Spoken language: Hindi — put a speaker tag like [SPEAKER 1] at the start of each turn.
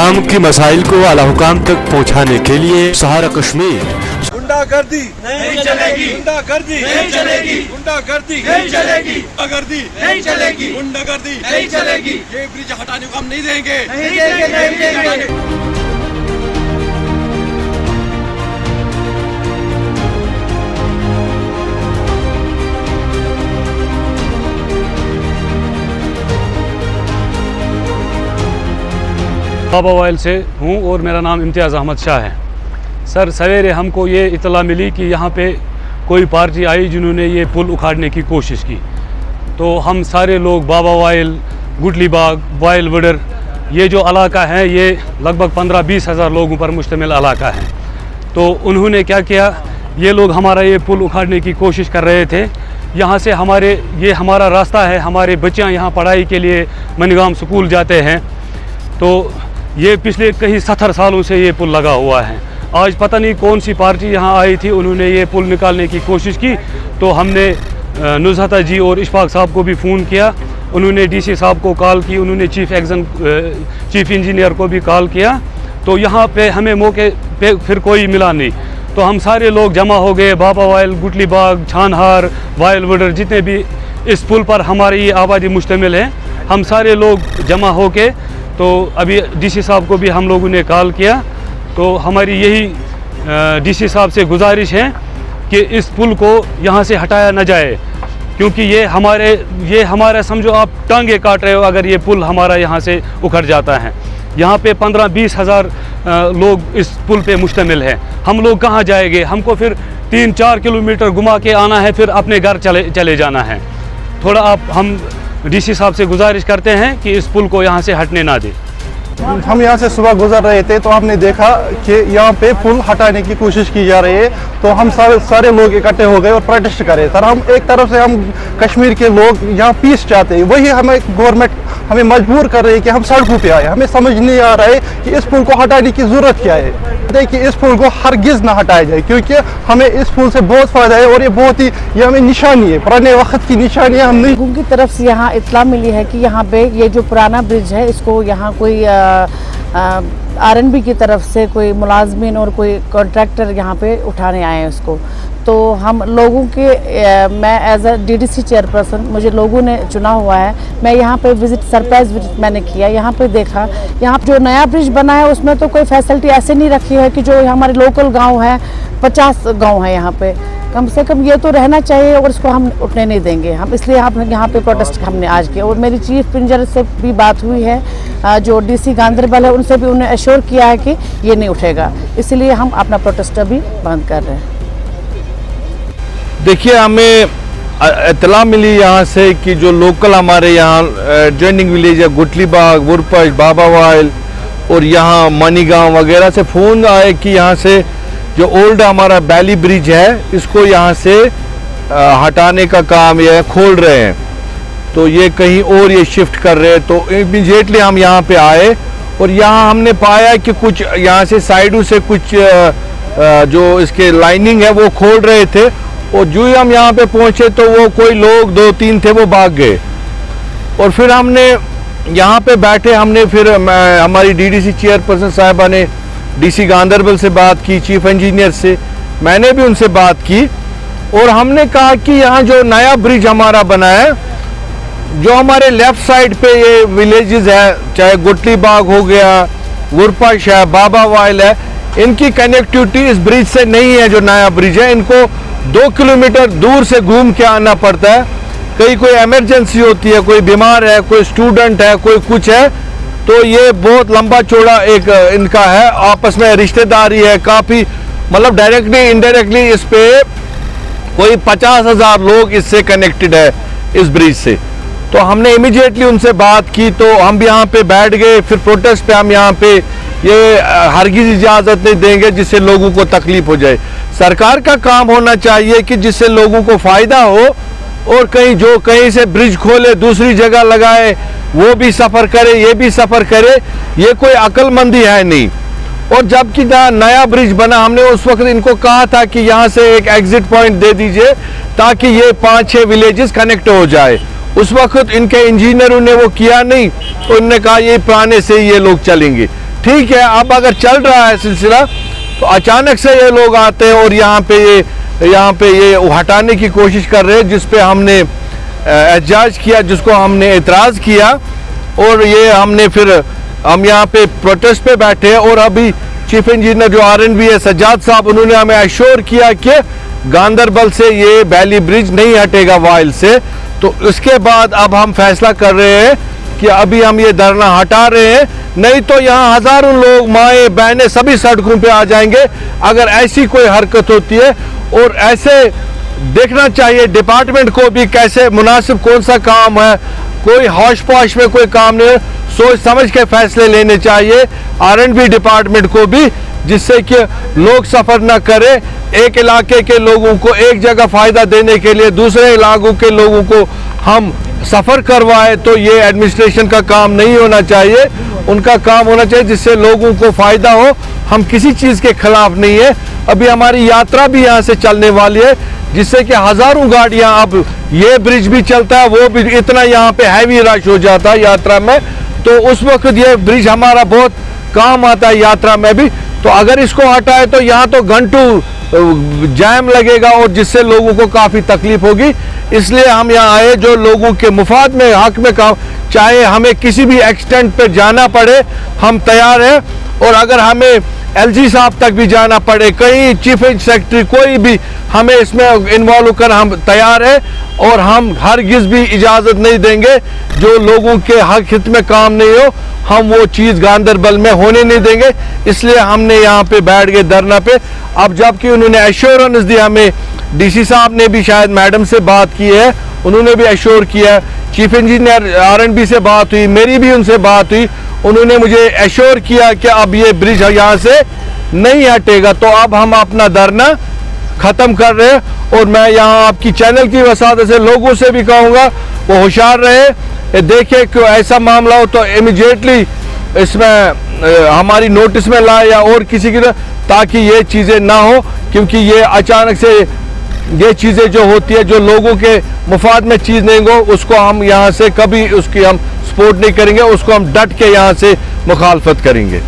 [SPEAKER 1] आवाम की मसाइल को आला हुकाम तक पहुँचाने के लिए सहारा कश्मीर।
[SPEAKER 2] गुंडागर्दी नहीं चलेगी, गुंडागर्दी नहीं चलेगी, गुंडागर्दी नहीं चलेगी, गुंडागर्दी नहीं चलेगी, गुंडागर्दी नहीं चलेगी। ये ब्रिज हटाने को हम नहीं देंगे, नहीं देंगे, नहीं देंगे।
[SPEAKER 3] बाबा वाइल से हूँ और मेरा नाम इम्तियाज़ अहमद शाह है। सर सवेरे हमको ये इतला मिली कि यहाँ पे कोई पार्टी आई जिन्होंने ये पुल उखाड़ने की कोशिश की। तो हम सारे लोग बाबा वाइल, गुटली बाग, वाइल वडर, ये जो इलाका है ये लगभग 15-20 हज़ार लोगों पर मुश्तमिल इलाका है। तो उन्होंने क्या किया, ये लोग हमारा ये पुल उखाड़ने की कोशिश कर रहे थे। यहाँ से ये हमारा रास्ता है, हमारे बच्चियाँ यहाँ पढ़ाई के लिए मनगाम स्कूल जाते हैं। तो ये पिछले कई 70 सालों से ये पुल लगा हुआ है। आज पता नहीं कौन सी पार्टी यहाँ आई थी, उन्होंने ये पुल निकालने की कोशिश की। तो हमने नुज़हता जी और इशफाक साहब को भी फ़ोन किया, उन्होंने डीसी साहब को कॉल की, उन्होंने चीफ इंजीनियर को भी कॉल किया। तो यहाँ पे हमें मौके पे फिर कोई मिला नहीं। तो हम सारे लोग जमा हो गए, बाबा वाइल, गुटली बाग, छानहार, वाइल वडर, जितने भी इस पुल पर हमारी ये आबादी मुश्तमिल है, हम सारे लोग जमा हो के तो अभी डीसी साहब को भी हम लोगों ने कॉल किया। तो हमारी यही डीसी साहब से गुजारिश है कि इस पुल को यहाँ से हटाया न जाए, क्योंकि ये हमारा समझो आप टांगे काट रहे हो अगर ये पुल हमारा यहाँ से उखड़ जाता है। यहाँ पे 15-20 हज़ार लोग इस पुल पे मुश्तमिल है। हम लोग कहाँ जाएंगे? हमको फिर 3-4 किलोमीटर घुमा के आना है, फिर अपने घर चले जाना है। थोड़ा हम डीसी साहब से गुजारिश करते हैं कि इस पुल को यहाँ से हटने ना दे।
[SPEAKER 4] हम यहाँ से सुबह गुजर रहे थे तो हमने देखा कि यहाँ पे पुल हटाने की कोशिश की जा रही है। तो हम सारे लोग इकट्ठे हो गए और प्रोटेस्ट करे। सर हम एक तरफ से हम कश्मीर के लोग यहाँ पीस चाहते हैं, वही हमें गवर्नमेंट हमें मजबूर कर रही है कि हम सड़कों पे आए। हमें समझ नहीं आ रहा है कि इस पुल को हटाने की ज़रूरत क्या है। देखिए इस पुल को हरगिज़ ना हटाया जाए, क्योंकि हमें इस पुल से बहुत फ़ायदा है और ये हमें निशानी है, पुराने वक्त की निशानी है। हमने
[SPEAKER 5] लोगों की तरफ से यहाँ इत्तला मिली है कि यहाँ पे ये जो पुराना ब्रिज है इसको यहाँ कोई आरएनबी की तरफ से कोई मुलाजमीन और कोई कॉन्ट्रैक्टर यहाँ पे उठाने आए हैं उसको। तो हम लोगों के मैं एज अ डीडीसी चेयरपर्सन, मुझे लोगों ने चुना हुआ है। मैं यहाँ पे सरप्राइज विजिट मैंने किया, यहाँ पे देखा यहाँ जो नया ब्रिज बना है उसमें तो कोई फैसिलिटी ऐसे नहीं रखी है कि जो हमारे लोकल गांव है, 50 गांव है यहाँ पे, कम से कम ये तो रहना चाहिए और इसको हम उठने नहीं देंगे। हम इसलिए यहाँ पे प्रोटेस्ट हमने आज किया। और मेरी चीफ इंजीनियर से भी बात हुई है, जो डीसी गांधरबल है उनसे भी उन्हें एश्योर किया है कि ये नहीं उठेगा। इसलिए हम अपना प्रोटेस्ट अभी बंद कर रहे हैं।
[SPEAKER 6] देखिए हमें इत्तला मिली यहाँ से कि जो लोकल हमारे यहाँ जॉइनिंग विलेज है, गुटली बाग, वुरपश, बाबा वाइल और यहाँ मनीगांव वगैरह से फ़ोन आए कि यहाँ से जो ओल्ड हमारा बैली ब्रिज है इसको यहाँ से हटाने का काम ये खोल रहे हैं। तो ये कहीं और ये शिफ्ट कर रहे हैं। तो इमीडिएटली हम यहाँ पे आए और यहाँ हमने पाया कि कुछ यहाँ से साइडों से कुछ जो इसके लाइनिंग है वो खोल रहे थे। और जो ही हम यहाँ पे पहुँचे तो वो कोई लोग 2-3 थे वो भाग गए। और फिर हमने यहाँ पे बैठे, हमने फिर हमारी डीडीसी चेयरपर्सन साहिबा ने डीसी गांधरबल से बात की, चीफ इंजीनियर से मैंने भी उनसे बात की। और हमने कहा कि यहाँ जो नया ब्रिज हमारा बना है, जो हमारे लेफ़्ट साइड पे ये विलेजेस है, चाहे गुटली बाग हो गया, वुरपश है, बाबा वाइल है, इनकी कनेक्टिविटी इस ब्रिज से नहीं है। जो नया ब्रिज है इनको 2 किलोमीटर दूर से घूम के आना पड़ता है। कहीं कोई इमरजेंसी होती है, कोई बीमार है, कोई स्टूडेंट है, कोई कुछ है, तो ये बहुत लंबा चौड़ा एक इनका है, आपस में रिश्तेदारी है काफ़ी, मतलब डायरेक्टली इनडायरेक्टली इस पे कोई 50,000 लोग इससे कनेक्टेड है इस ब्रिज से। तो हमने इमीडिएटली उनसे बात की, तो हम भी यहाँ पे बैठ गए। फिर प्रोटेस्ट पे हम यहाँ पे ये हरगिज़ इजाज़त नहीं देंगे जिससे लोगों को तकलीफ हो जाए। सरकार का काम होना चाहिए कि जिससे लोगों को फ़ायदा हो, और कहीं से ब्रिज खोले दूसरी जगह लगाए, वो भी सफ़र करे, ये भी सफ़र करे, ये कोई अक्लमंदी है नहीं। और जबकि नया ब्रिज बना, हमने उस वक्त इनको कहा था कि यहाँ से एक एग्जिट पॉइंट दे दीजिए ताकि ये 5-6 विलेजेस कनेक्ट हो जाए। उस वक्त इनके इंजीनियरों ने वो किया नहीं, तो उन्होंने कहा ये पुराने से ये लोग चलेंगे। ठीक है, अब अगर चल रहा है सिलसिला तो अचानक से ये लोग आते हैं और यहाँ पे ये हटाने की कोशिश कर रहे हैं, जिस पे हमने एहतजाज किया, जिसको हमने एतराज़ किया, और ये हम यहाँ पे प्रोटेस्ट पे बैठे हैं। और अभी चीफ इंजीनियर जो RNB है सज्जाद साहब, उन्होंने हमें एश्योर किया कि गांदरबल से ये बैली ब्रिज नहीं हटेगा वाइल से। तो उसके बाद अब हम फैसला कर रहे हैं कि अभी हम ये धरना हटा रहे हैं, नहीं तो यहाँ हज़ारों लोग, माएँ बहनें सभी सड़कों पे आ जाएंगे अगर ऐसी कोई हरकत होती है। और ऐसे देखना चाहिए डिपार्टमेंट को भी कैसे मुनासिब कौन सा काम है, कोई हौश पौश में कोई काम नहीं, सोच समझ के फैसले लेने चाहिए RNB डिपार्टमेंट को भी, जिससे कि लोग सफ़र ना करें। एक इलाके के लोगों को एक जगह फ़ायदा देने के लिए दूसरे इलाकों के लोगों को हम सफ़र करवाए, तो ये एडमिनिस्ट्रेशन का काम नहीं होना चाहिए। उनका काम होना चाहिए जिससे लोगों को फ़ायदा हो। हम किसी चीज़ के ख़िलाफ़ नहीं है। अभी हमारी यात्रा भी यहाँ से चलने वाली है, जिससे कि हज़ारों गाड़ियाँ, अब ये ब्रिज भी चलता है, वो भी, इतना यहाँ पे हैवी रश हो जाता है यात्रा में, तो उस वक्त ये ब्रिज हमारा बहुत काम आता है यात्रा में भी। तो अगर इसको हटाए तो यहाँ तो घंटों जाम लगेगा और जिससे लोगों को काफ़ी तकलीफ होगी। इसलिए हम यहाँ आए, जो लोगों के मुफाद में, हक में काम, चाहे हमें किसी भी एक्सटेंट पे जाना पड़े हम तैयार हैं। और अगर हमें LG साहब तक भी जाना पड़े, कहीं चीफ सेक्रेटरी, कोई भी, हमें इसमें इन्वॉल्व कर हम तैयार हैं। और हम हरगिज़ भी इजाज़त नहीं देंगे जो लोगों के हक हित में काम नहीं हो, हम वो चीज़ गांदरबल में होने नहीं देंगे। इसलिए हमने यहाँ पे बैठ गए धरना पे। अब जबकि उन्होंने एश्योरेंस दी हमें, DC साहब ने भी शायद मैडम से बात की है, उन्होंने भी एश्योर किया, चीफ इंजीनियर RNB से बात हुई, मेरी भी उनसे बात हुई, उन्होंने मुझे एश्योर किया कि अब ये ब्रिज यहाँ से नहीं हटेगा। तो अब हम अपना धरना ख़त्म कर रहे हैं। और मैं यहाँ आपकी चैनल की वसादत से लोगों से भी कहूँगा वो होशियार रहे, देखें कि ऐसा मामला हो तो इमीडिएटली इसमें हमारी नोटिस में लाए या और किसी की, ताकि ये चीज़ें ना हो। क्योंकि ये अचानक से ये चीज़ें जो होती है, जो लोगों के मुफाद में चीज़ नहीं हो, उसको हम यहाँ से कभी उसकी हम सपोर्ट नहीं करेंगे, उसको हम डट के यहाँ से मुखालफत करेंगे।